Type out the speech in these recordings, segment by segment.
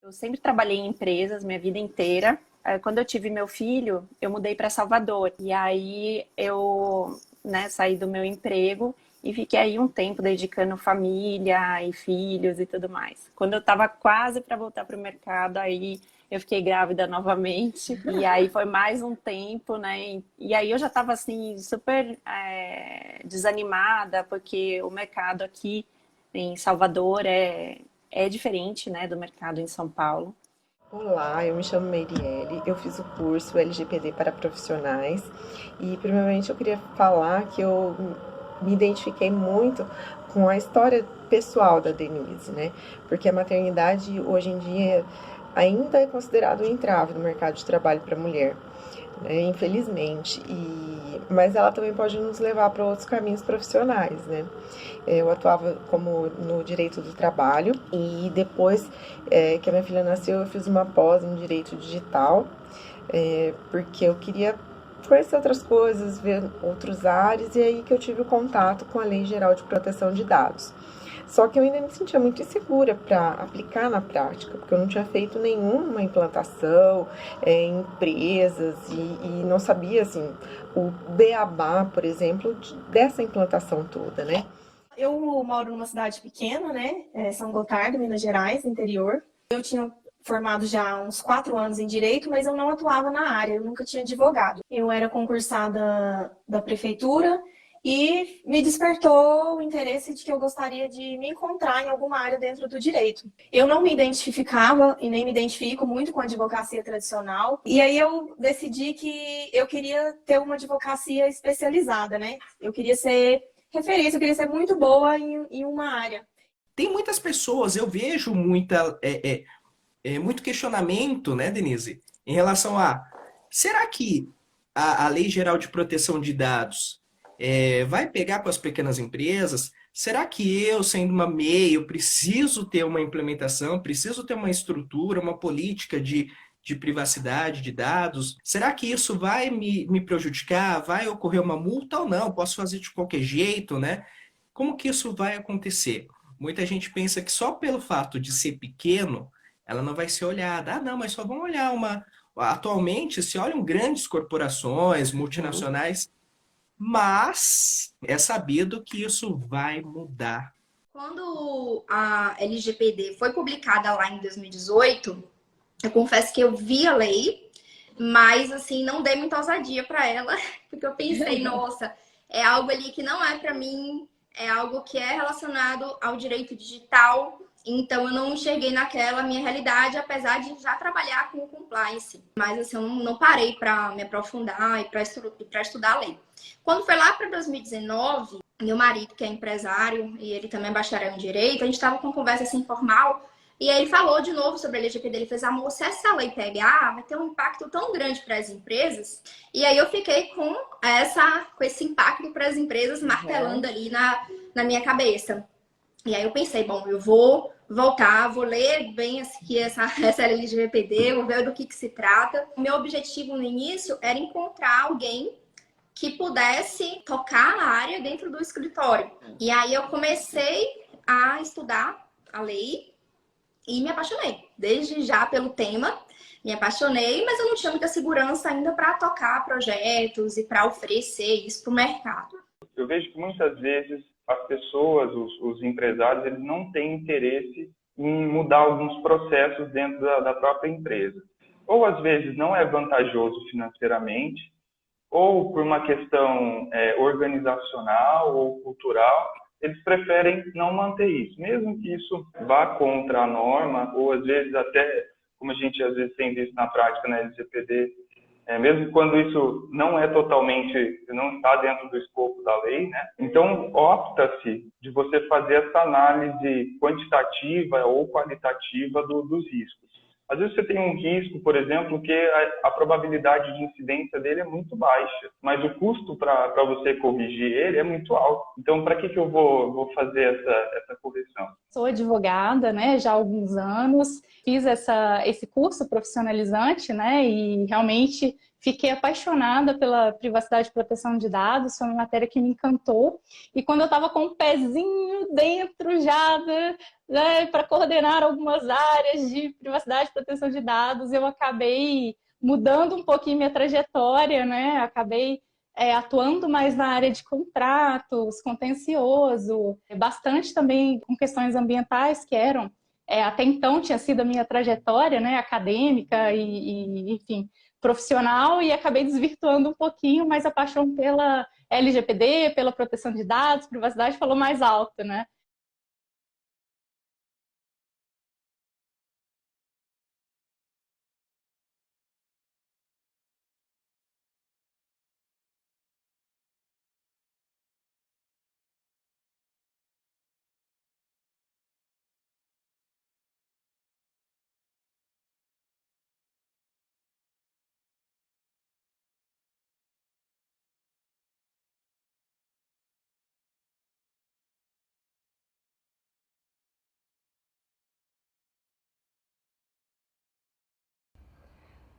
Eu sempre trabalhei em empresas minha vida inteira. Quando eu tive meu filho, eu mudei para Salvador. E aí eu, né, saí do meu emprego e fiquei aí um tempo dedicando família e filhos e tudo mais. Quando eu estava quase para voltar para o mercado, aí eu fiquei grávida novamente. E aí foi mais um tempo, né? E aí eu já estava assim super desanimada porque o mercado aqui em Salvador é diferente, né, do mercado em São Paulo. Olá, eu me chamo Meirielle, eu fiz o curso LGPD para profissionais e primeiramente eu queria falar que eu me identifiquei muito com a história pessoal da Denise, né? Porque a maternidade hoje em dia ainda é considerado um entrave no mercado de trabalho para a mulher, né? Infelizmente. Mas ela também pode nos levar para outros caminhos profissionais, né? Eu atuava como no direito do trabalho e depois que a minha filha nasceu eu fiz uma pós em direito digital, porque eu queria conhecer outras coisas, ver outros ares, e aí que eu tive o contato com a Lei Geral de Proteção de Dados. Só que eu ainda me sentia muito insegura para aplicar na prática, porque eu não tinha feito nenhuma implantação em empresas e não sabia, assim, o beabá, por exemplo, dessa implantação toda, né? Eu moro numa cidade pequena, né? São Gotardo, Minas Gerais, interior. Eu tinha formado já há uns 4 anos em Direito, mas eu não atuava na área, eu nunca tinha advogado. Eu era concursada da prefeitura e me despertou o interesse de que eu gostaria de me encontrar em alguma área dentro do direito. Eu não me identificava e nem me identifico muito com a advocacia tradicional, e aí eu decidi que eu queria ter uma advocacia especializada, né? Eu queria ser referência, eu queria ser muito boa em uma área. Tem muitas pessoas, eu vejo muito questionamento, né, Denise, em relação a será que a Lei Geral de Proteção de Dados vai pegar com as pequenas empresas? Será que eu, sendo uma MEI, eu preciso ter uma implementação, preciso ter uma estrutura, uma política de privacidade de dados? Será que isso vai me prejudicar? Vai ocorrer uma multa ou não? Posso fazer de qualquer jeito, né? Como que isso vai acontecer? Muita gente pensa que só pelo fato de ser pequeno, ela não vai ser olhada. Ah, não, mas só vão olhar uma. Atualmente, se olham grandes corporações, Uhum. multinacionais, mas é sabido que isso vai mudar. Quando a LGPD foi publicada lá em 2018, eu confesso que eu vi a lei, mas assim, não dei muita ousadia para ela, porque eu pensei, nossa, é algo ali que não é para mim, é algo que é relacionado ao direito digital, então eu não enxerguei naquela minha realidade, apesar de já trabalhar com compliance. Mas assim, eu não parei para me aprofundar e para estudar a lei. Quando foi lá para 2019, meu marido, que é empresário, e ele também é bacharel em direito, a gente estava com uma conversa assim informal, e aí ele falou de novo sobre a LGPD. Ele fez, amor, se essa lei pegar, vai ter um impacto tão grande para as empresas. E aí eu fiquei com esse impacto para as empresas martelando ali na minha cabeça. E aí eu pensei, bom, eu vou voltar, vou ler bem aqui essa LGPD, vou ver do que se trata. O meu objetivo no início era encontrar alguém que pudesse tocar a área dentro do escritório. E aí eu comecei a estudar a lei e me apaixonei. Desde já pelo tema, me apaixonei, mas eu não tinha muita segurança ainda para tocar projetos e para oferecer isso para o mercado. Eu vejo que muitas vezes as pessoas, os empresários, eles não têm interesse em mudar alguns processos dentro da própria empresa. Ou às vezes não é vantajoso financeiramente, ou por uma questão organizacional ou cultural, eles preferem não manter isso, mesmo que isso vá contra a norma, ou às vezes até, como a gente às vezes tem visto na prática na LGPD, mesmo quando isso não é totalmente, não está dentro do escopo da lei, né? Então, opta-se de você fazer essa análise quantitativa ou qualitativa dos riscos. Às vezes você tem um risco, por exemplo, que a probabilidade de incidência dele é muito baixa, mas o custo para você corrigir ele é muito alto. Então, para que eu vou fazer essa correção? Sou advogada, né, já há alguns anos, fiz esse curso profissionalizante, né, e realmente fiquei apaixonada pela privacidade e proteção de dados, foi uma matéria que me encantou. E quando eu estava com um pezinho dentro já para coordenar algumas áreas de privacidade e proteção de dados, eu acabei mudando um pouquinho minha trajetória, né? Acabei atuando mais na área de contratos, contencioso, bastante também com questões ambientais que eram, até então tinha sido a minha trajetória, né, acadêmica enfim, profissional, e acabei desvirtuando um pouquinho, mas a paixão pela LGPD, pela proteção de dados, privacidade, falou mais alto, né?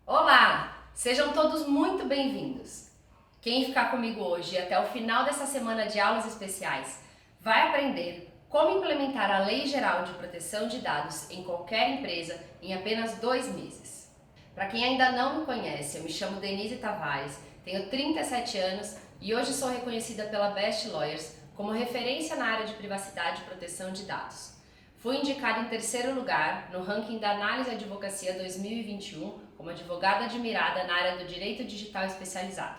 Olá! Sejam todos muito bem-vindos! Quem ficar comigo hoje e até o final dessa semana de aulas especiais vai aprender como implementar a Lei Geral de Proteção de Dados em qualquer empresa em apenas 2 meses. Para quem ainda não me conhece, eu me chamo Denise Tavares, tenho 37 anos e hoje sou reconhecida pela Best Lawyers como referência na área de privacidade e proteção de dados. Fui indicada em 3º lugar no ranking da Análise e Advocacia 2021 como advogada admirada na área do direito digital especializado.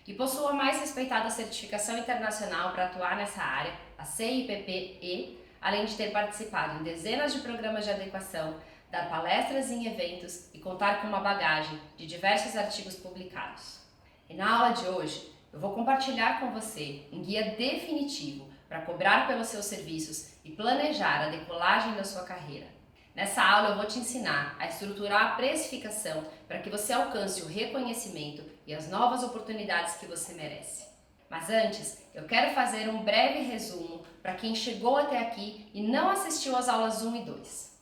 E possuo a mais respeitada certificação internacional para atuar nessa área, a CIPP-E, além de ter participado em dezenas de programas de adequação, dar palestras em eventos e contar com uma bagagem de diversos artigos publicados. E na aula de hoje, eu vou compartilhar com você um guia definitivo para cobrar pelos seus serviços e planejar a decolagem da sua carreira. Nessa aula eu vou te ensinar a estruturar a precificação para que você alcance o reconhecimento e as novas oportunidades que você merece. Mas antes, eu quero fazer um breve resumo para quem chegou até aqui e não assistiu às aulas 1 e 2.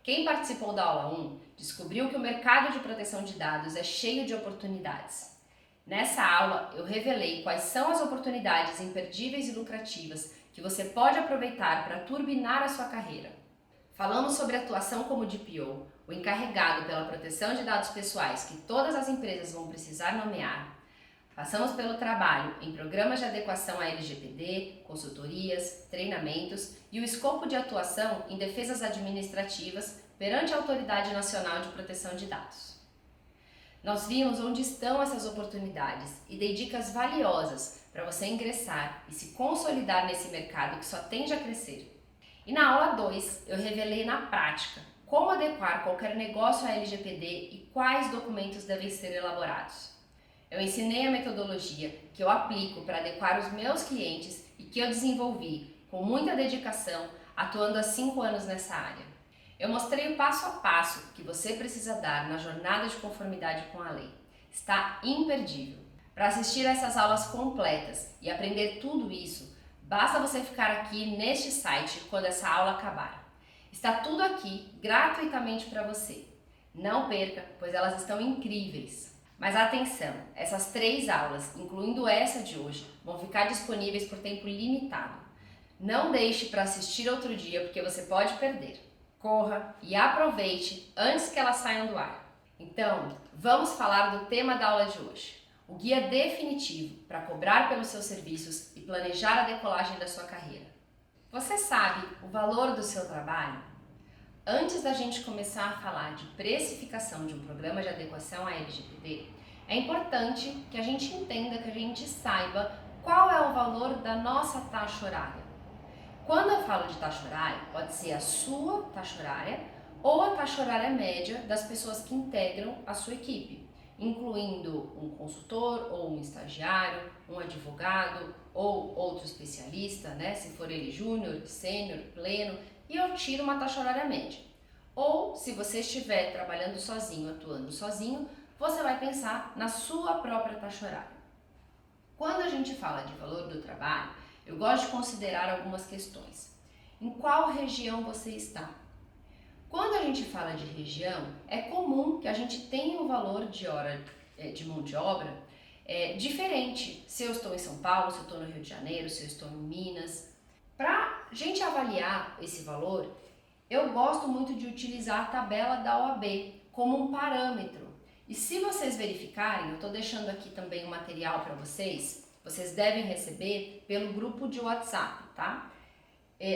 Quem participou da aula 1 descobriu que o mercado de proteção de dados é cheio de oportunidades. Nessa aula, eu revelei quais são as oportunidades imperdíveis e lucrativas que você pode aproveitar para turbinar a sua carreira. Falamos sobre atuação como DPO, o encarregado pela proteção de dados pessoais que todas as empresas vão precisar nomear. Passamos pelo trabalho em programas de adequação à LGPD, consultorias, treinamentos e o escopo de atuação em defesas administrativas perante a Autoridade Nacional de Proteção de Dados. Nós vimos onde estão essas oportunidades e dei dicas valiosas para você ingressar e se consolidar nesse mercado que só tende a crescer. E na aula 2, eu revelei na prática como adequar qualquer negócio à LGPD e quais documentos devem ser elaborados. Eu ensinei a metodologia que eu aplico para adequar os meus clientes e que eu desenvolvi com muita dedicação, atuando há 5 anos nessa área. Eu mostrei o passo a passo que você precisa dar na jornada de conformidade com a lei. Está imperdível. Para assistir a essas aulas completas e aprender tudo isso, basta você ficar aqui neste site quando essa aula acabar. Está tudo aqui gratuitamente para você. Não perca, pois elas estão incríveis. Mas atenção, essas 3 aulas, incluindo essa de hoje, vão ficar disponíveis por tempo limitado. Não deixe para assistir outro dia porque você pode perder. Corra e aproveite antes que elas saiam do ar. Então, vamos falar do tema da aula de hoje. O guia definitivo para cobrar pelos seus serviços e planejar a decolagem da sua carreira. Você sabe o valor do seu trabalho? Antes da gente começar a falar de precificação de um programa de adequação à LGPD, é importante que a gente entenda, que a gente saiba qual é o valor da nossa taxa horária. Quando eu falo de taxa horária, pode ser a sua taxa horária ou a taxa horária média das pessoas que integram a sua equipe, incluindo um consultor ou um estagiário, um advogado ou outro especialista, né? Se for ele júnior, sênior, pleno, e eu tiro uma taxa horária média. Ou, se você estiver trabalhando sozinho, atuando sozinho, você vai pensar na sua própria taxa horária. Quando a gente fala de valor do trabalho, eu gosto de considerar algumas questões. Em qual região você está? Quando a gente fala de região, é comum que a gente tenha o valor de hora de mão de obra diferente se eu estou em São Paulo, se eu estou no Rio de Janeiro, se eu estou em Minas. Para a gente avaliar esse valor, eu gosto muito de utilizar a tabela da OAB como um parâmetro. E se vocês verificarem, eu estou deixando aqui também um material para vocês devem receber pelo grupo de WhatsApp, tá?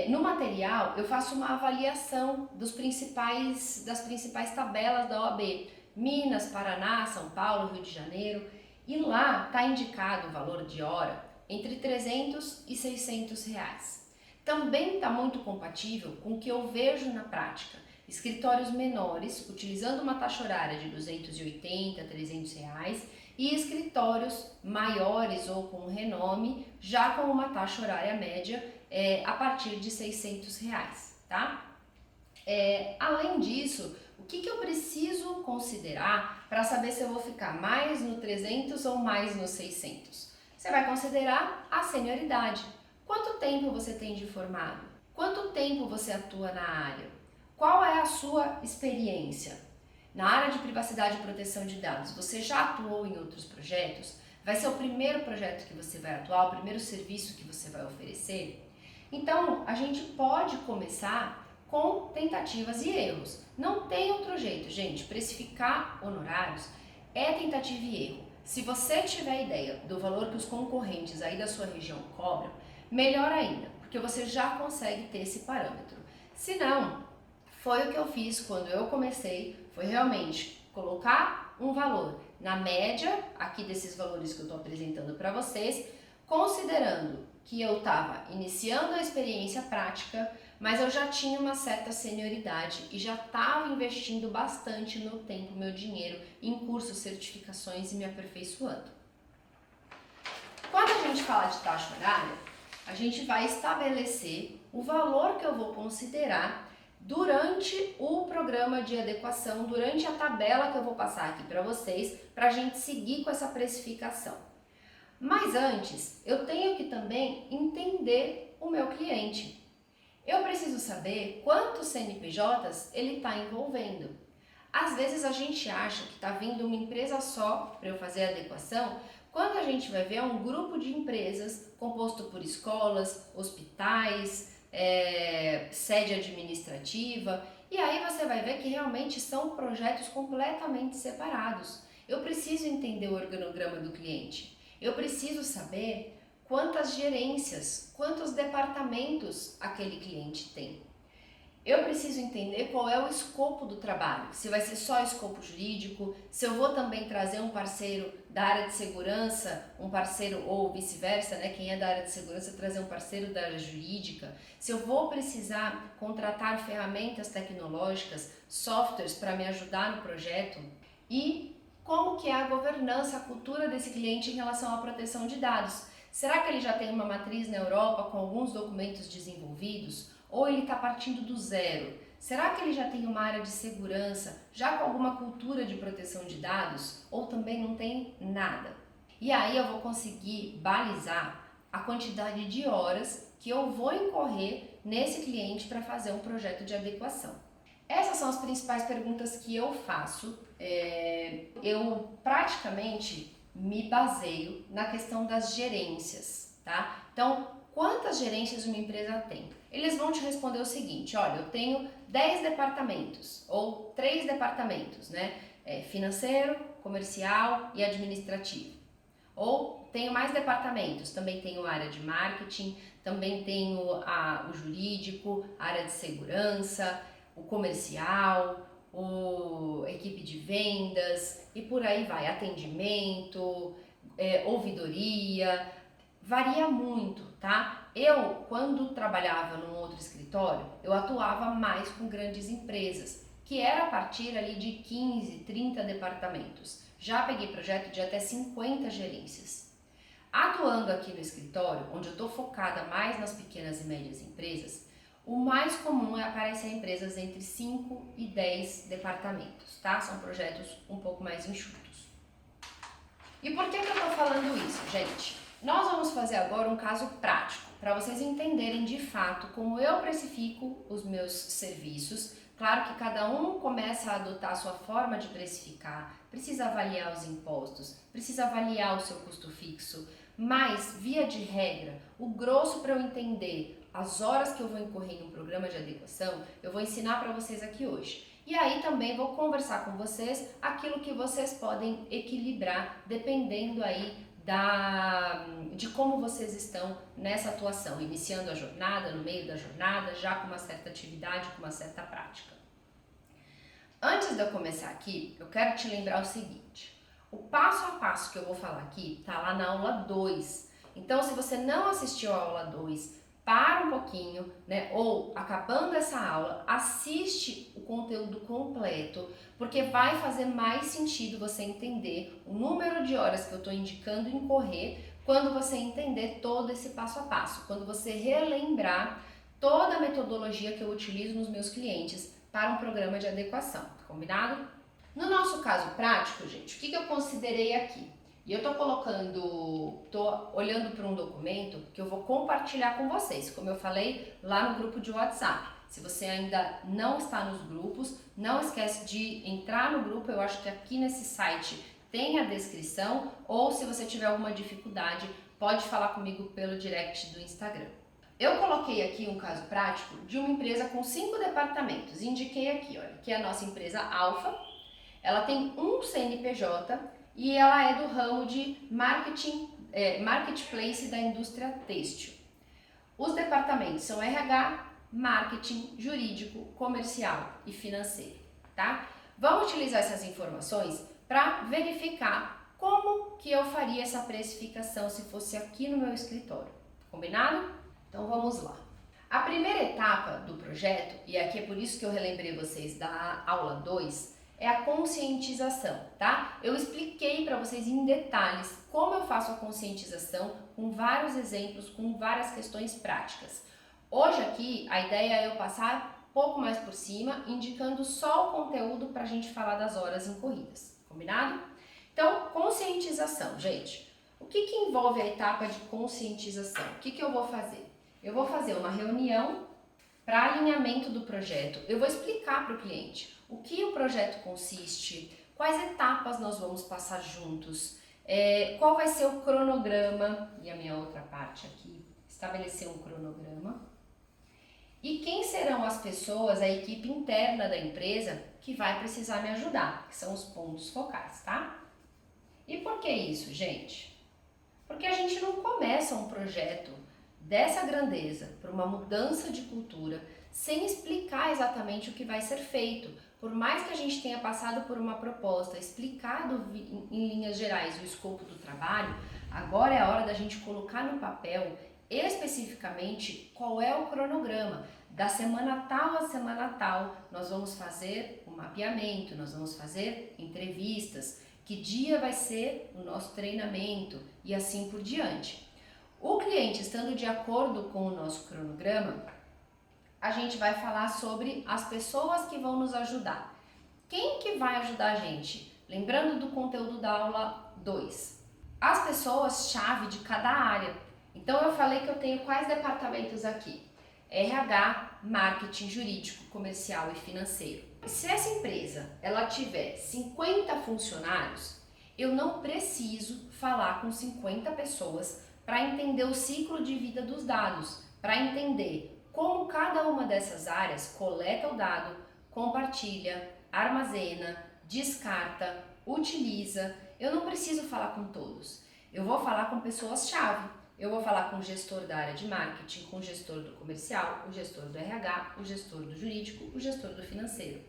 No material eu faço uma avaliação das principais tabelas da OAB, Minas, Paraná, São Paulo, Rio de Janeiro, e lá está indicado o valor de hora entre 300 e 600 reais. Também está muito compatível com o que eu vejo na prática. Escritórios menores, utilizando uma taxa horária de 280, 300 reais, e escritórios maiores ou com renome, já com uma taxa horária média a partir de 600 reais, tá? Além disso, o que eu preciso considerar para saber se eu vou ficar mais no 300 ou mais no 600? Você vai considerar a senioridade. Quanto tempo você tem de formado? Quanto tempo você atua na área? Qual é a sua experiência? Na área de privacidade e proteção de dados, você já atuou em outros projetos? Vai ser o primeiro projeto que você vai atuar, o primeiro serviço que você vai oferecer? Então, a gente pode começar com tentativas e erros. Não tem outro jeito, gente. Precificar honorários é tentativa e erro. Se você tiver ideia do valor que os concorrentes aí da sua região cobram, melhor ainda, porque você já consegue ter esse parâmetro. Se não, foi o que eu fiz quando eu comecei, foi realmente colocar um valor na média aqui desses valores que eu estou apresentando para vocês, considerando que eu estava iniciando a experiência prática, mas eu já tinha uma certa senioridade e já estava investindo bastante meu tempo, meu dinheiro em cursos, certificações e me aperfeiçoando. Quando a gente fala de taxa horária, a gente vai estabelecer o valor que eu vou considerar durante o programa de adequação, durante a tabela que eu vou passar aqui para vocês, para a gente seguir com essa precificação. Mas antes, eu tenho que também entender o meu cliente. Eu preciso saber quantos CNPJs ele está envolvendo. Às vezes a gente acha que está vindo uma empresa só para eu fazer a adequação, quando a gente vai ver é um grupo de empresas composto por escolas, hospitais, sede administrativa, e aí você vai ver que realmente são projetos completamente separados. Eu preciso entender o organograma do cliente. Eu preciso saber quantas gerências, quantos departamentos aquele cliente tem. Eu preciso entender qual é o escopo do trabalho, se vai ser só escopo jurídico, se eu vou também trazer um parceiro da área de segurança, um parceiro ou vice-versa, né? Quem é da área de segurança trazer um parceiro da área jurídica, se eu vou precisar contratar ferramentas tecnológicas, softwares para me ajudar no projeto e como que é a governança, a cultura desse cliente em relação à proteção de dados. Será que ele já tem uma matriz na Europa com alguns documentos desenvolvidos? Ou ele está partindo do zero? Será que ele já tem uma área de segurança, já com alguma cultura de proteção de dados? Ou também não tem nada? E aí eu vou conseguir balizar a quantidade de horas que eu vou incorrer nesse cliente para fazer um projeto de adequação. Essas são as principais perguntas que eu faço. Eu praticamente me baseio na questão das gerências, tá? Então, quantas gerências uma empresa tem? Eles vão te responder o seguinte: olha, eu tenho 10 departamentos ou 3 departamentos, né? Financeiro, comercial e administrativo. Ou tenho mais departamentos, também tenho a área de marketing, também tenho o jurídico, a área de segurança, o comercial, a equipe de vendas e por aí vai, atendimento, ouvidoria, varia muito, tá? Eu, quando trabalhava num outro escritório, eu atuava mais com grandes empresas, que era a partir ali de 15, 30 departamentos. Já peguei projeto de até 50 gerências. Atuando aqui no escritório, onde eu estou focada mais nas pequenas e médias empresas, o mais comum é aparecer empresas entre 5 e 10 departamentos, tá? São projetos um pouco mais enxutos. E por que eu estou falando isso, gente? Nós vamos fazer agora um caso prático, para vocês entenderem de fato como eu precifico os meus serviços, Claro que cada um começa a adotar a sua forma de precificar, precisa avaliar os impostos, precisa avaliar o seu custo fixo, mas, via de regra, o grosso para eu entender as horas que eu vou incorrer em um programa de adequação, eu vou ensinar para vocês aqui hoje. E aí também vou conversar com vocês aquilo que vocês podem equilibrar, dependendo aí de como vocês estão nessa atuação, iniciando a jornada, no meio da jornada, já com uma certa atividade, com uma certa prática. Antes de eu começar aqui, eu quero te lembrar o seguinte, o passo a passo que eu vou falar aqui está lá na aula 2. Então, se você não assistiu a aula 2, para um pouquinho, né? Ou acabando essa aula, assiste o conteúdo completo, porque vai fazer mais sentido você entender o número de horas que eu estou indicando incorrer quando você entender todo esse passo a passo, quando você relembrar toda a metodologia que eu utilizo nos meus clientes para um programa de adequação, combinado? No nosso caso prático, gente, o que eu considerei aqui? E eu tô olhando para um documento que eu vou compartilhar com vocês, como eu falei lá no grupo de WhatsApp. Se você ainda não está nos grupos, não esquece de entrar no grupo, eu acho que aqui nesse site tem a descrição, ou se você tiver alguma dificuldade, pode falar comigo pelo direct do Instagram. Eu coloquei aqui um caso prático de uma empresa com 5 departamentos, indiquei aqui, olha, que é a nossa empresa Alfa, ela tem um CNPJ, e ela é do ramo de marketplace da indústria têxtil. Os departamentos são RH, marketing, jurídico, comercial e financeiro, tá? Vamos utilizar essas informações para verificar como que eu faria essa precificação se fosse aqui no meu escritório, combinado? Então vamos lá. A primeira etapa do projeto, e aqui é por isso que eu relembrei vocês da aula 2, é a conscientização, tá? Eu expliquei para vocês em detalhes como eu faço a conscientização com vários exemplos, com várias questões práticas. Hoje aqui a ideia é eu passar um pouco mais por cima, indicando só o conteúdo para a gente falar das horas incorridas, combinado? Então, conscientização, gente. O que envolve a etapa de conscientização? O que eu vou fazer? Eu vou fazer uma reunião para alinhamento do projeto. Eu vou explicar para o cliente o que o projeto consiste, quais etapas nós vamos passar juntos, qual vai ser o cronograma, e a minha outra parte aqui, estabelecer um cronograma, e quem serão as pessoas, a equipe interna da empresa que vai precisar me ajudar, que são os pontos focais, tá? E por que isso, gente? Porque a gente não começa um projeto dessa grandeza, para uma mudança de cultura, sem explicar exatamente o que vai ser feito. Por mais que a gente tenha passado por uma proposta, explicado em linhas gerais o escopo do trabalho, agora é a hora da gente colocar no papel especificamente qual é o cronograma. Da semana tal a semana tal, nós vamos fazer o mapeamento, nós vamos fazer entrevistas, que dia vai ser o nosso treinamento e assim por diante. O cliente estando de acordo com o nosso cronograma, a gente vai falar sobre as pessoas que vão nos ajudar. Quem que vai ajudar a gente? Lembrando do conteúdo da aula 2. As pessoas-chave de cada área. Então eu falei que eu tenho quais departamentos aqui? RH, marketing, jurídico, comercial e financeiro. Se essa empresa ela tiver 50 funcionários, eu não preciso falar com 50 pessoas para entender o ciclo de vida dos dados, para entender como cada uma dessas áreas coleta o dado, compartilha, armazena, descarta, utiliza. Eu não preciso falar com todos. Eu vou falar com pessoas-chave. Eu vou falar com o gestor da área de marketing, com o gestor do comercial, o gestor do RH, o gestor do jurídico, o gestor do financeiro.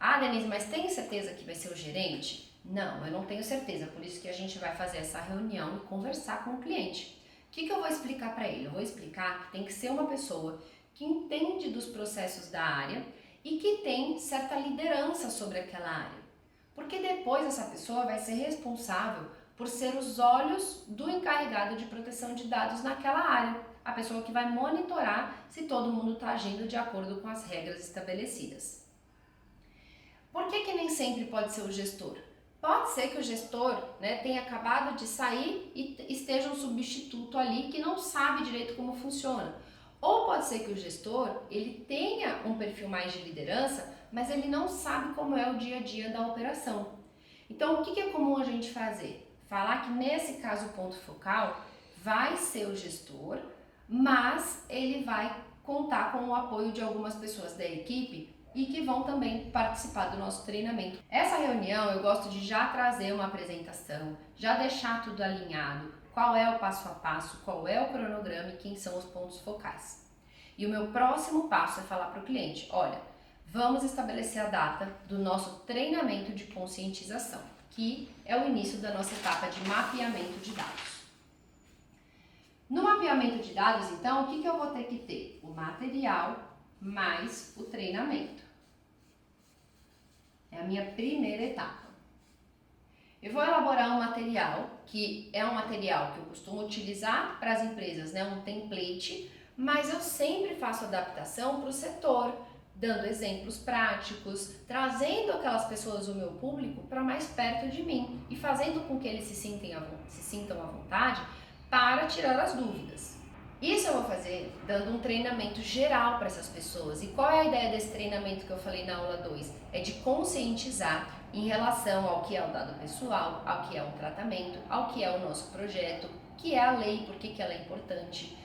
Ah, Denise, mas tem certeza que vai ser o gerente? Não, eu não tenho certeza. Por isso que a gente vai fazer essa reunião e conversar com o cliente. O que eu vou explicar para ele? Eu vou explicar que tem que ser uma pessoa que entende dos processos da área e que tem certa liderança sobre aquela área. Porque depois essa pessoa vai ser responsável por ser os olhos do encarregado de proteção de dados naquela área. A pessoa que vai monitorar se todo mundo está agindo de acordo com as regras estabelecidas. Por que nem sempre pode ser o gestor? Pode ser que o gestor tenha acabado de sair e esteja um substituto ali que não sabe direito como funciona. Ou pode ser que o gestor, ele tenha um perfil mais de liderança, mas ele não sabe como é o dia a dia da operação. Então, o que é comum a gente fazer? Falar que nesse caso o ponto focal vai ser o gestor, mas ele vai contar com o apoio de algumas pessoas da equipe e que vão também participar do nosso treinamento. Essa reunião eu gosto de já trazer uma apresentação, já deixar tudo alinhado, qual é o passo a passo, qual é o cronograma e quem são os pontos focais. E o meu próximo passo é falar para o cliente, olha, vamos estabelecer a data do nosso treinamento de conscientização, que é o início da nossa etapa de mapeamento de dados. No mapeamento de dados, então, o que eu vou ter que ter? O material mais o treinamento. É a minha primeira etapa. Eu vou elaborar um material, que é um material que eu costumo utilizar para as empresas, né? Um template, mas eu sempre faço adaptação para o setor, dando exemplos práticos, trazendo aquelas pessoas, o meu público, para mais perto de mim e fazendo com que eles se sintam à vontade para tirar as dúvidas. Isso eu vou fazer dando um treinamento geral para essas pessoas. E qual é a ideia desse treinamento que eu falei na aula 2? É de conscientizar em relação ao que é o dado pessoal, ao que é o tratamento, ao que é o nosso projeto, que é a lei, por que ela é importante.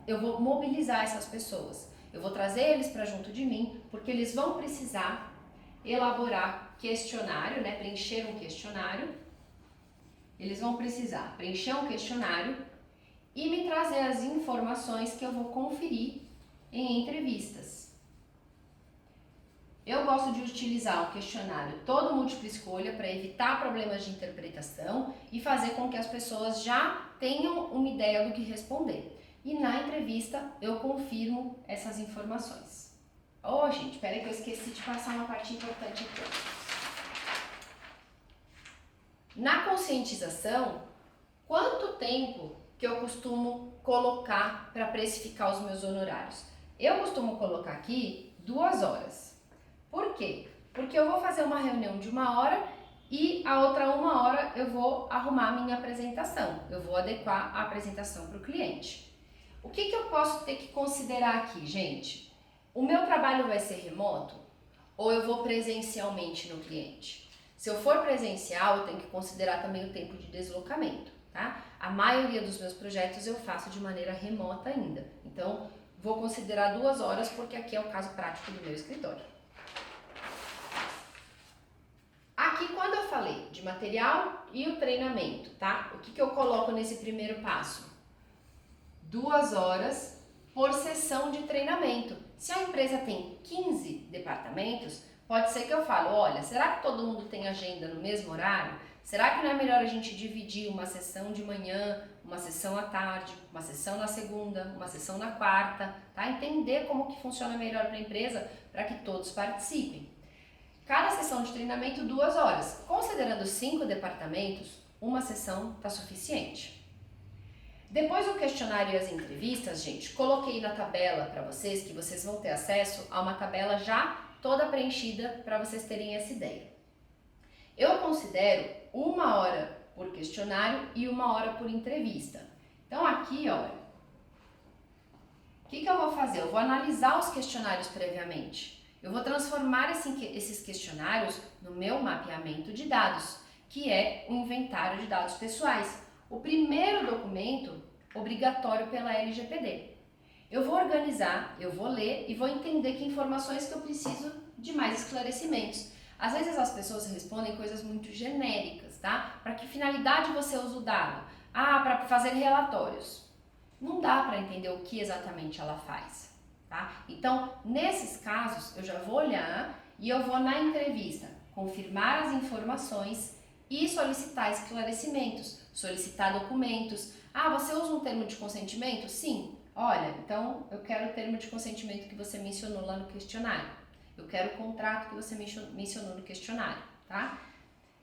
Eu vou mobilizar essas pessoas. Eu vou trazer eles para junto de mim, porque eles vão precisar elaborar questionário, né? Preencher um questionário. Eles vão precisar preencher um questionário e me trazer as informações que eu vou conferir em entrevistas. Eu gosto de utilizar o questionário todo múltipla escolha para evitar problemas de interpretação e fazer com que as pessoas já tenham uma ideia do que responder. E na entrevista eu confirmo essas informações. Gente, peraí que eu esqueci de passar uma parte importante aqui. Na conscientização, quanto tempo que eu costumo colocar para precificar os meus honorários? Eu costumo colocar aqui 2 horas. Por quê? Porque eu vou fazer uma reunião de 1 hora e a outra 1 hora eu vou arrumar a minha apresentação. Eu vou adequar a apresentação para o cliente. O que eu posso ter que considerar aqui, gente? O meu trabalho vai ser remoto ou eu vou presencialmente no cliente? Se eu for presencial, eu tenho que considerar também o tempo de deslocamento, tá? A maioria dos meus projetos eu faço de maneira remota ainda. Então, vou considerar 2 horas porque aqui é o caso prático do meu escritório. Aqui, quando eu falei de material e o treinamento, tá? O que eu coloco nesse primeiro passo? 2 horas por sessão de treinamento. Se a empresa tem 15 departamentos, pode ser que eu fale, olha, será que todo mundo tem agenda no mesmo horário? Será que não é melhor a gente dividir uma sessão de manhã, uma sessão à tarde, uma sessão na segunda, uma sessão na quarta, tá? Entender como que funciona melhor para a empresa para que todos participem. Cada sessão de treinamento 2 horas. Considerando 5 departamentos, uma sessão está suficiente. Depois do questionário e as entrevistas, gente, coloquei na tabela para vocês, que vocês vão ter acesso a uma tabela já toda preenchida para vocês terem essa ideia. Eu considero 1 hora por questionário e 1 hora por entrevista. Então aqui, olha, o que eu vou fazer? Eu vou analisar os questionários previamente. Eu vou transformar esses questionários no meu mapeamento de dados, que é o inventário de dados pessoais. O primeiro documento obrigatório pela LGPD. Eu vou organizar, eu vou ler e vou entender que informações que eu preciso de mais esclarecimentos. Às vezes as pessoas respondem coisas muito genéricas, tá? Para que finalidade você usa o dado? Para fazer relatórios. Não dá para entender o que exatamente ela faz, tá? Então, nesses casos, eu já vou olhar e eu vou na entrevista confirmar as informações e solicitar esclarecimentos, solicitar documentos. Você usa um termo de consentimento? Sim. Olha, então eu quero o termo de consentimento que você mencionou lá no questionário. Eu quero o contrato que você mencionou no questionário, tá?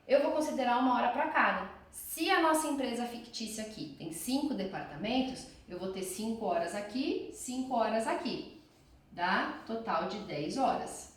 Eu vou considerar 1 hora para cada. Se a nossa empresa fictícia aqui tem 5 departamentos, eu vou ter 5 horas aqui, 5 horas aqui. Dá total de 10 horas.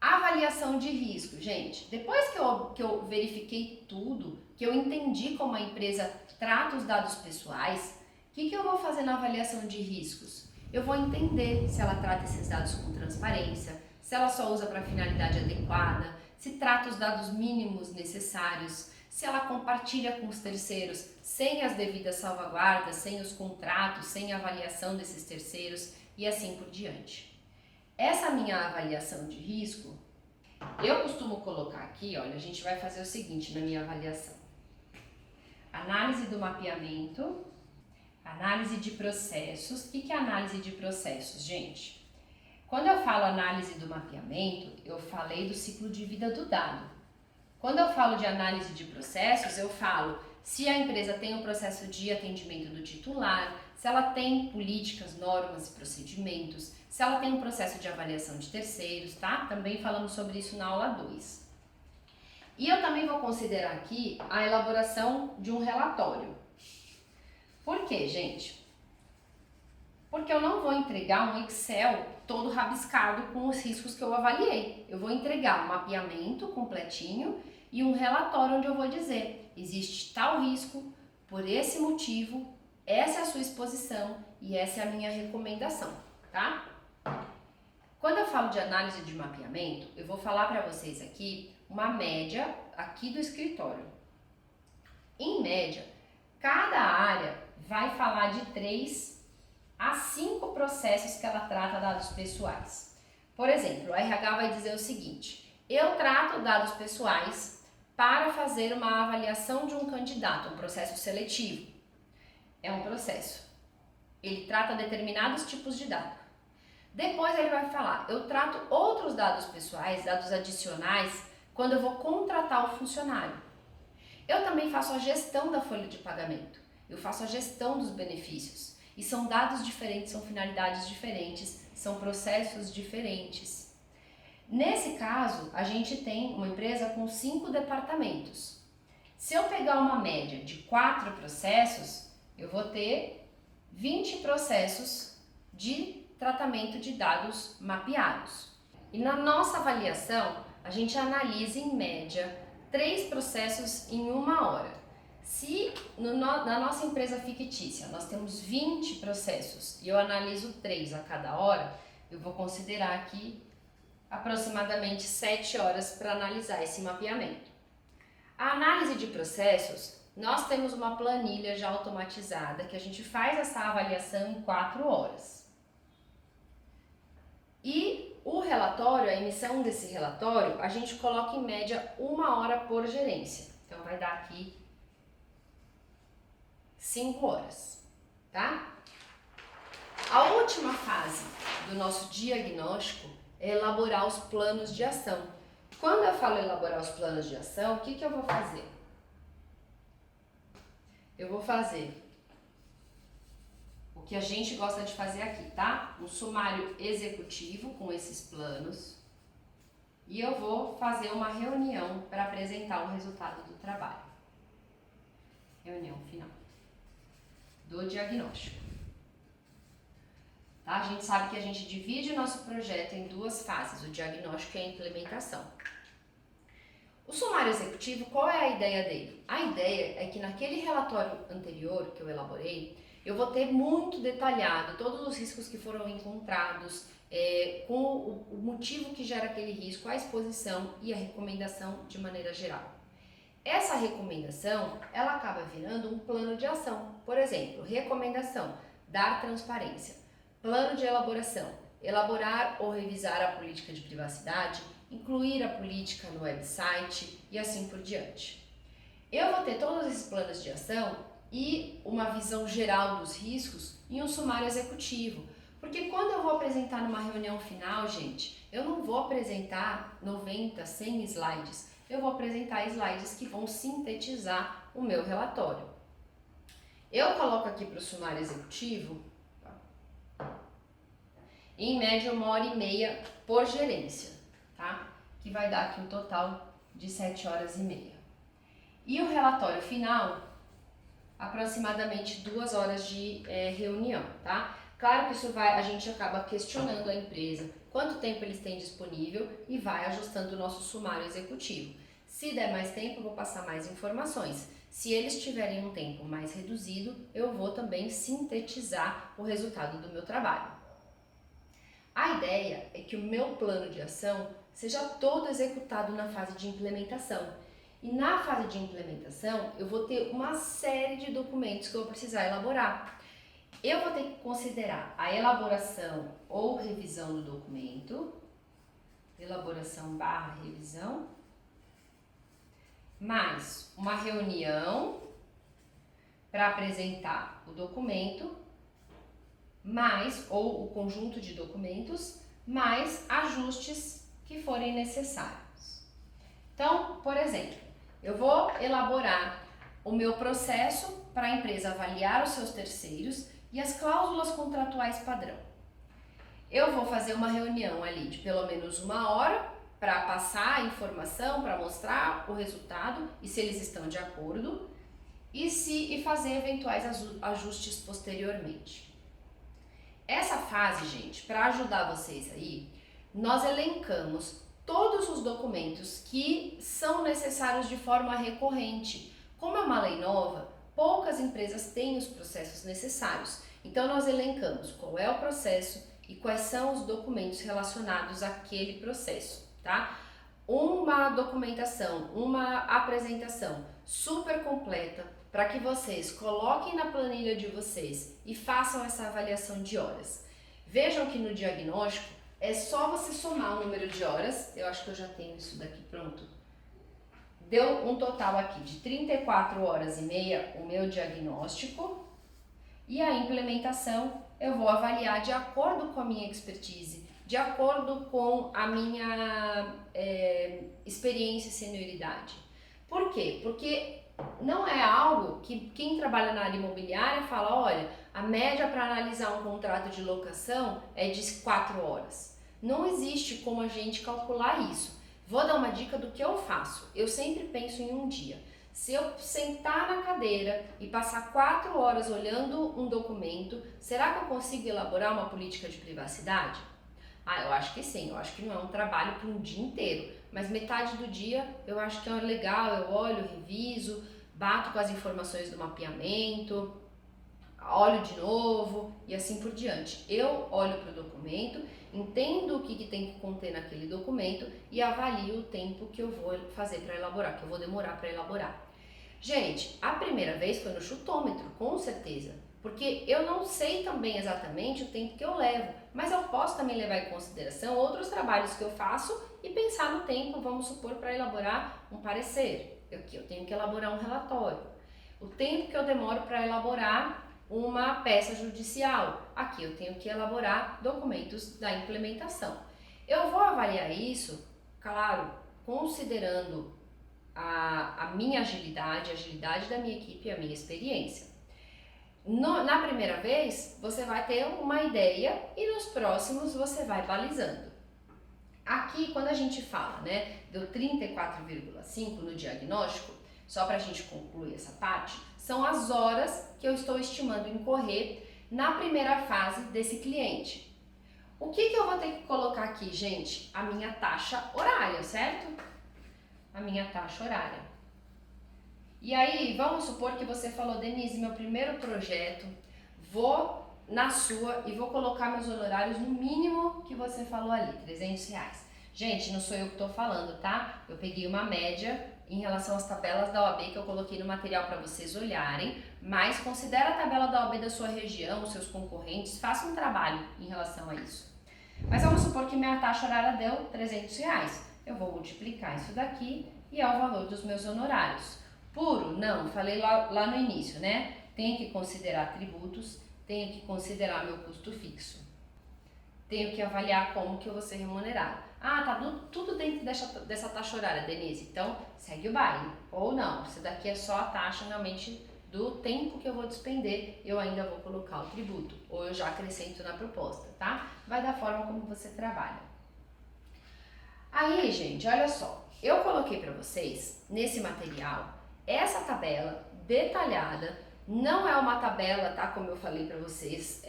Avaliação de risco, gente. Depois que eu verifiquei tudo, que eu entendi como a empresa trata os dados pessoais, o que eu vou fazer na avaliação de riscos? Eu vou entender se ela trata esses dados com transparência, se ela só usa para a finalidade adequada, se trata os dados mínimos necessários, se ela compartilha com os terceiros sem as devidas salvaguardas, sem os contratos, sem a avaliação desses terceiros e assim por diante. Essa minha avaliação de risco, eu costumo colocar aqui, olha, a gente vai fazer o seguinte na minha avaliação. Análise do mapeamento, análise de processos. O que é análise de processos, gente? Quando eu falo análise do mapeamento, eu falei do ciclo de vida do dado. Quando eu falo de análise de processos, eu falo se a empresa tem um processo de atendimento do titular, se ela tem políticas, normas e procedimentos, se ela tem um processo de avaliação de terceiros, tá? Também falamos sobre isso na aula 2. E eu também vou considerar aqui a elaboração de um relatório. Por quê, gente? Porque eu não vou entregar um Excel todo rabiscado com os riscos que eu avaliei. Eu vou entregar um mapeamento completinho e um relatório onde eu vou dizer: existe tal risco, por esse motivo, essa é a sua exposição e essa é a minha recomendação, tá? Quando eu falo de análise de mapeamento, eu vou falar para vocês aqui uma média aqui do escritório. Em média, cada área vai falar de 3 a 5 processos que ela trata dados pessoais. Por exemplo, o RH vai dizer o seguinte: eu trato dados pessoais para fazer uma avaliação de um candidato, um processo seletivo. É um processo. Ele trata determinados tipos de dados. Depois ele vai falar: eu trato outros dados pessoais, dados adicionais, quando eu vou contratar o funcionário. Eu também faço a gestão da folha de pagamento. Eu faço a gestão dos benefícios. E são dados diferentes, são finalidades diferentes, são processos diferentes. Nesse caso, a gente tem uma empresa com 5 departamentos. Se eu pegar uma média de 4 processos, eu vou ter 20 processos de tratamento de dados mapeados. E na nossa avaliação, a gente analisa em média 3 processos em 1 hora. Se na nossa empresa fictícia nós temos 20 processos e eu analiso 3 a cada hora, eu vou considerar aqui aproximadamente 7 horas para analisar esse mapeamento. A análise de processos, nós temos uma planilha já automatizada que a gente faz essa avaliação em 4 horas. E o relatório, a emissão desse relatório, a gente coloca em média 1 hora por gerência. Então vai dar aqui 5 horas, tá? A última fase do nosso diagnóstico é elaborar os planos de ação. Quando eu falo elaborar os planos de ação, o que eu vou fazer? Eu vou fazer o que a gente gosta de fazer aqui, tá? Um sumário executivo com esses planos e eu vou fazer uma reunião para apresentar o resultado do trabalho. Reunião final do diagnóstico. Tá? A gente sabe que a gente divide o nosso projeto em 2 fases, o diagnóstico e a implementação. O sumário executivo, qual é a ideia dele? A ideia é que naquele relatório anterior que eu elaborei, eu vou ter muito detalhado todos os riscos que foram encontrados, com o motivo que gera aquele risco, a exposição e a recomendação de maneira geral. Essa recomendação, ela acaba virando um plano de ação. Por exemplo, recomendação, dar transparência. Plano de elaboração, elaborar ou revisar a política de privacidade, incluir a política no website e assim por diante. Eu vou ter todos esses planos de ação e uma visão geral dos riscos em um sumário executivo. Porque quando eu vou apresentar numa reunião final, gente, eu não vou apresentar 90, 100 slides. Eu vou apresentar slides que vão sintetizar o meu relatório. Eu coloco aqui para o sumário executivo, em média 1h30 por gerência, tá? Que vai dar aqui um total de 7 horas e meia. E o relatório final, aproximadamente 2 horas de reunião, tá? Claro que isso a gente acaba questionando a empresa, quanto tempo eles têm disponível e vai ajustando o nosso sumário executivo. Se der mais tempo, eu vou passar mais informações. Se eles tiverem um tempo mais reduzido, eu vou também sintetizar o resultado do meu trabalho. A ideia é que o meu plano de ação seja todo executado na fase de implementação. E na fase de implementação, eu vou ter uma série de documentos que eu vou precisar elaborar. Eu vou ter que considerar a elaboração ou revisão do documento, elaboração/revisão, mais uma reunião para apresentar o documento, mais ou o conjunto de documentos, mais ajustes que forem necessários. Então, por exemplo, eu vou elaborar o meu processo para a empresa avaliar os seus terceiros e as cláusulas contratuais padrão. Eu vou fazer uma reunião ali de pelo menos 1 hora para passar a informação, para mostrar o resultado e se eles estão de acordo e fazer eventuais ajustes posteriormente. Essa fase, gente, para ajudar vocês aí, nós elencamos todos os documentos que são necessários de forma recorrente. Como é uma lei nova, poucas empresas têm os processos necessários. Então nós elencamos qual é o processo e quais são os documentos relacionados àquele processo, tá? Uma documentação, uma apresentação super completa para que vocês coloquem na planilha de vocês e façam essa avaliação de horas. Vejam que no diagnóstico é só você somar o número de horas, eu acho que eu já tenho isso daqui pronto. Deu um total aqui de 34 horas e meia o meu diagnóstico e a implementação eu vou avaliar de acordo com a minha expertise, de acordo com a minha experiência e senioridade. Por quê? Porque não é algo que quem trabalha na área imobiliária fala, olha, a média para analisar um contrato de locação é de 4 horas. Não existe como a gente calcular isso. Vou dar uma dica do que eu faço. Eu sempre penso em um dia. Se eu sentar na cadeira e passar 4 horas olhando um documento, será que eu consigo elaborar uma política de privacidade? Eu acho que sim, eu acho que não é um trabalho para um dia inteiro, mas metade do dia eu acho que é legal, eu olho, reviso, bato com as informações do mapeamento, olho de novo e assim por diante. Eu olho para o documento, entendo o que tem que conter naquele documento e avalio o tempo que eu vou fazer para elaborar, que eu vou demorar para elaborar. Gente, a primeira vez foi no chutômetro, com certeza, porque eu não sei também exatamente o tempo que eu levo, mas eu posso também levar em consideração outros trabalhos que eu faço e pensar no tempo, vamos supor, para elaborar um parecer. Eu tenho que elaborar um relatório. O tempo que eu demoro para elaborar uma peça judicial. Aqui eu tenho que elaborar documentos da implementação. Eu vou avaliar isso, claro, considerando a minha agilidade, a agilidade da minha equipe e a minha experiência. Na primeira vez, você vai ter uma ideia e nos próximos você vai balizando. Aqui, quando a gente fala, né, deu 34,5 no diagnóstico, só para a gente concluir essa parte, são as horas que eu estou estimando incorrer na primeira fase desse cliente. O que eu vou ter que colocar aqui, gente? A minha taxa horária, certo? A minha taxa horária. E aí, vamos supor que você falou, Denise, meu primeiro projeto, vou na sua e vou colocar meus honorários no mínimo que você falou ali, R$300. Gente, não sou eu que estou falando, tá? Eu peguei uma média em relação às tabelas da OAB que eu coloquei no material para vocês olharem, mas considera a tabela da OAB da sua região, os seus concorrentes, faça um trabalho em relação a isso. Mas vamos supor que minha taxa horária deu R$300. Eu vou multiplicar isso daqui e é o valor dos meus honorários. Puro? Não, falei lá no início, né? Tenho que considerar tributos, tenho que considerar meu custo fixo. Tenho que avaliar como que eu vou ser remunerado. Tá tudo dentro dessa taxa horária, Denise, então segue o baile. Ou não, se daqui é só a taxa realmente do tempo que eu vou despender, eu ainda vou colocar o tributo. Ou eu já acrescento na proposta, tá? Vai da forma como você trabalha. Aí, gente, olha só. Eu coloquei para vocês, nesse material, essa tabela detalhada. Não é uma tabela, tá? Como eu falei para vocês,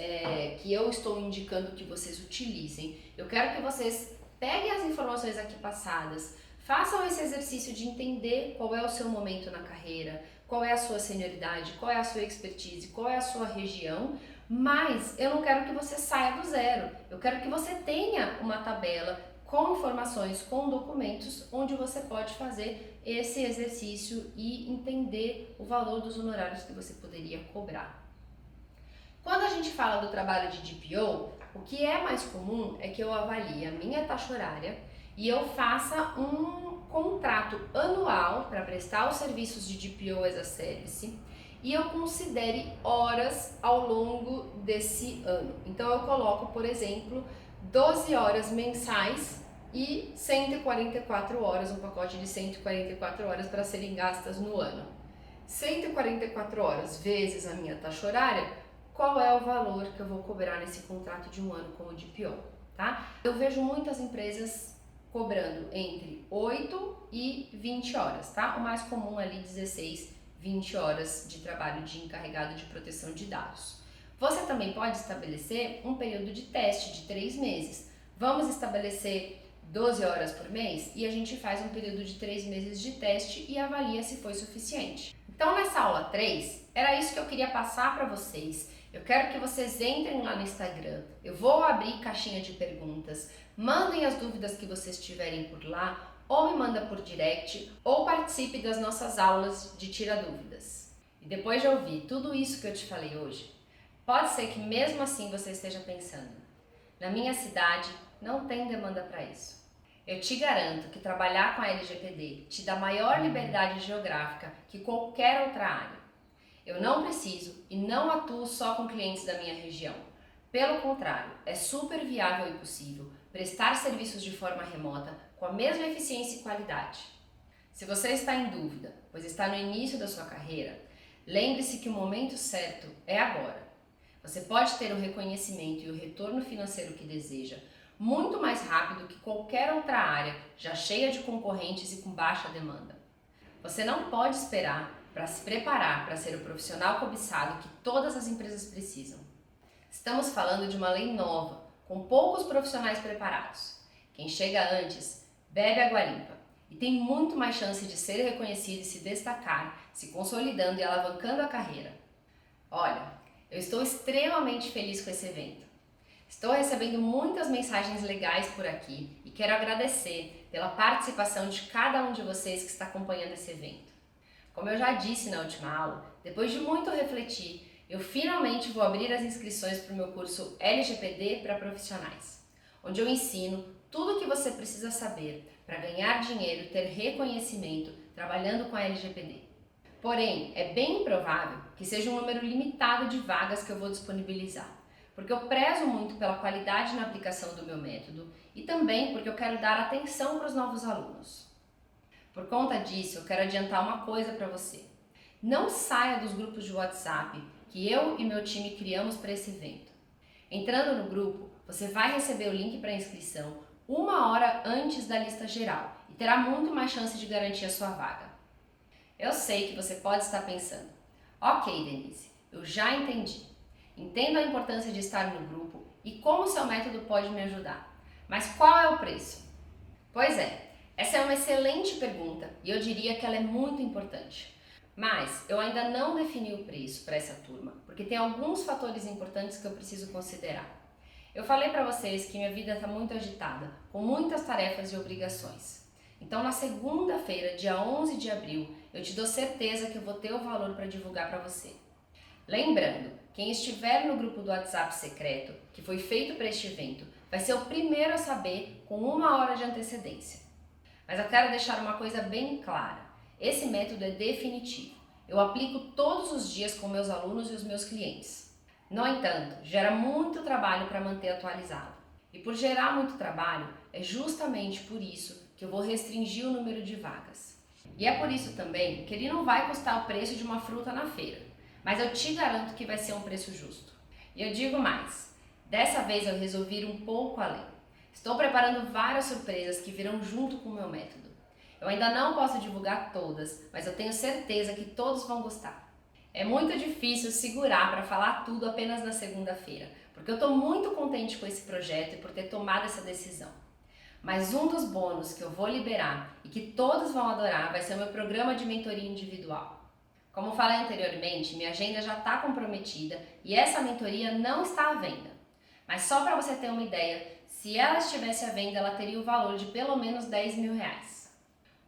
que eu estou indicando que vocês utilizem. Eu quero que vocês peguem as informações aqui passadas, façam esse exercício de entender qual é o seu momento na carreira, qual é a sua senioridade, qual é a sua expertise, qual é a sua região, Mas eu não quero que você saia do zero. Eu quero que você tenha uma tabela com informações, com documentos, onde você pode fazer esse exercício e entender o valor dos honorários que você poderia cobrar. Quando a gente fala do trabalho de DPO, o que é mais comum é que eu avalie a minha taxa horária e eu faça um contrato anual para prestar os serviços de DPO as a Service e eu considere horas ao longo desse ano. Então eu coloco, por exemplo, 12 horas mensais e 144 horas, um pacote de 144 horas para serem gastas no ano. 144 horas vezes a minha taxa horária, qual é o valor que eu vou cobrar nesse contrato de um ano como DPO, tá? Eu vejo muitas empresas cobrando entre 8 e 20 horas, tá? O mais comum ali 16, 20 horas de trabalho de encarregado de proteção de dados. Você também pode estabelecer um período de teste de 3 meses. Vamos estabelecer 12 horas por mês e a gente faz um período de 3 meses de teste e avalia se foi suficiente. Então nessa aula 3, era isso que eu queria passar para vocês. Eu quero que vocês entrem lá no Instagram, eu vou abrir caixinha de perguntas, mandem as dúvidas que vocês tiverem por lá, ou me manda por direct, ou participe das nossas aulas de Tira Dúvidas. E depois de ouvir tudo isso que eu te falei hoje, pode ser que mesmo assim você esteja pensando, na minha cidade não tem demanda para isso. Eu te garanto que trabalhar com a LGPD te dá maior liberdade geográfica que qualquer outra área. Eu não preciso e não atuo só com clientes da minha região. Pelo contrário, é super viável e possível prestar serviços de forma remota com a mesma eficiência e qualidade. Se você está em dúvida, pois está no início da sua carreira, lembre-se que o momento certo é agora. Você pode ter o reconhecimento e o retorno financeiro que deseja muito mais rápido que qualquer outra área já cheia de concorrentes e com baixa demanda. Você não pode esperar para se preparar para ser o profissional cobiçado que todas as empresas precisam. Estamos falando de uma lei nova, com poucos profissionais preparados. Quem chega antes, bebe água limpa e tem muito mais chance de ser reconhecido e se destacar, se consolidando e alavancando a carreira. Olha, eu estou extremamente feliz com esse evento. Estou recebendo muitas mensagens legais por aqui e quero agradecer pela participação de cada um de vocês que está acompanhando esse evento. Como eu já disse na última aula, depois de muito refletir, eu finalmente vou abrir as inscrições para o meu curso LGPD para profissionais, onde eu ensino tudo o que você precisa saber para ganhar dinheiro e ter reconhecimento trabalhando com a LGPD. Porém, é bem improvável que seja um número limitado de vagas que eu vou disponibilizar, porque eu prezo muito pela qualidade na aplicação do meu método e também porque eu quero dar atenção para os novos alunos. Por conta disso, eu quero adiantar uma coisa para você. Não saia dos grupos de WhatsApp que eu e meu time criamos para esse evento. Entrando no grupo, você vai receber o link para inscrição 1 hora antes da lista geral e terá muito mais chance de garantir a sua vaga. Eu sei que você pode estar pensando, ok, Denise, eu já entendi. Entendo a importância de estar no grupo e como o seu método pode me ajudar. Mas qual é o preço? Pois é, essa é uma excelente pergunta e eu diria que ela é muito importante. Mas eu ainda não defini o preço para essa turma, porque tem alguns fatores importantes que eu preciso considerar. Eu falei para vocês que minha vida está muito agitada, com muitas tarefas e obrigações. Então na segunda-feira, dia 11 de abril, eu te dou certeza que eu vou ter o valor para divulgar para você. Lembrando, quem estiver no grupo do WhatsApp secreto, que foi feito para este evento, vai ser o primeiro a saber com 1 hora de antecedência. Mas eu quero deixar uma coisa bem clara. Esse método é definitivo. Eu aplico todos os dias com meus alunos e os meus clientes. No entanto, gera muito trabalho para manter atualizado. E por gerar muito trabalho, é justamente por isso que eu vou restringir o número de vagas. E é por isso também que ele não vai custar o preço de uma fruta na feira. Mas eu te garanto que vai ser um preço justo. E eu digo mais, dessa vez eu resolvi ir um pouco além. Estou preparando várias surpresas que virão junto com o meu método. Eu ainda não posso divulgar todas, mas eu tenho certeza que todos vão gostar. É muito difícil segurar para falar tudo apenas na segunda-feira, porque eu estou muito contente com esse projeto e por ter tomado essa decisão. Mas um dos bônus que eu vou liberar e que todos vão adorar vai ser o meu programa de mentoria individual. Como falei anteriormente, minha agenda já está comprometida e essa mentoria não está à venda. Mas só para você ter uma ideia, se ela estivesse à venda, ela teria o valor de pelo menos R$10.000.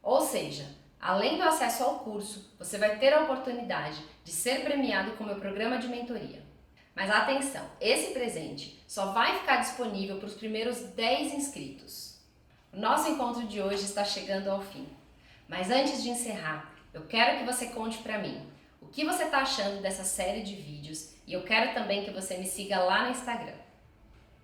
Ou seja, além do acesso ao curso, você vai ter a oportunidade de ser premiado com o meu programa de mentoria. Mas atenção, esse presente só vai ficar disponível para os primeiros 10 inscritos. O nosso encontro de hoje está chegando ao fim. Mas antes de encerrar, eu quero que você conte para mim o que você está achando dessa série de vídeos e eu quero também que você me siga lá no Instagram.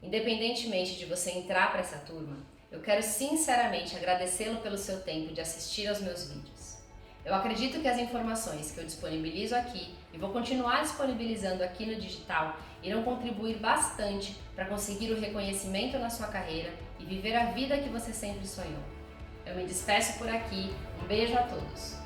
Independentemente de você entrar para essa turma, eu quero sinceramente agradecê-lo pelo seu tempo de assistir aos meus vídeos. Eu acredito que as informações que eu disponibilizo aqui e vou continuar disponibilizando aqui no digital irão contribuir bastante para conseguir o reconhecimento na sua carreira e viver a vida que você sempre sonhou. Eu me despeço por aqui, um beijo a todos!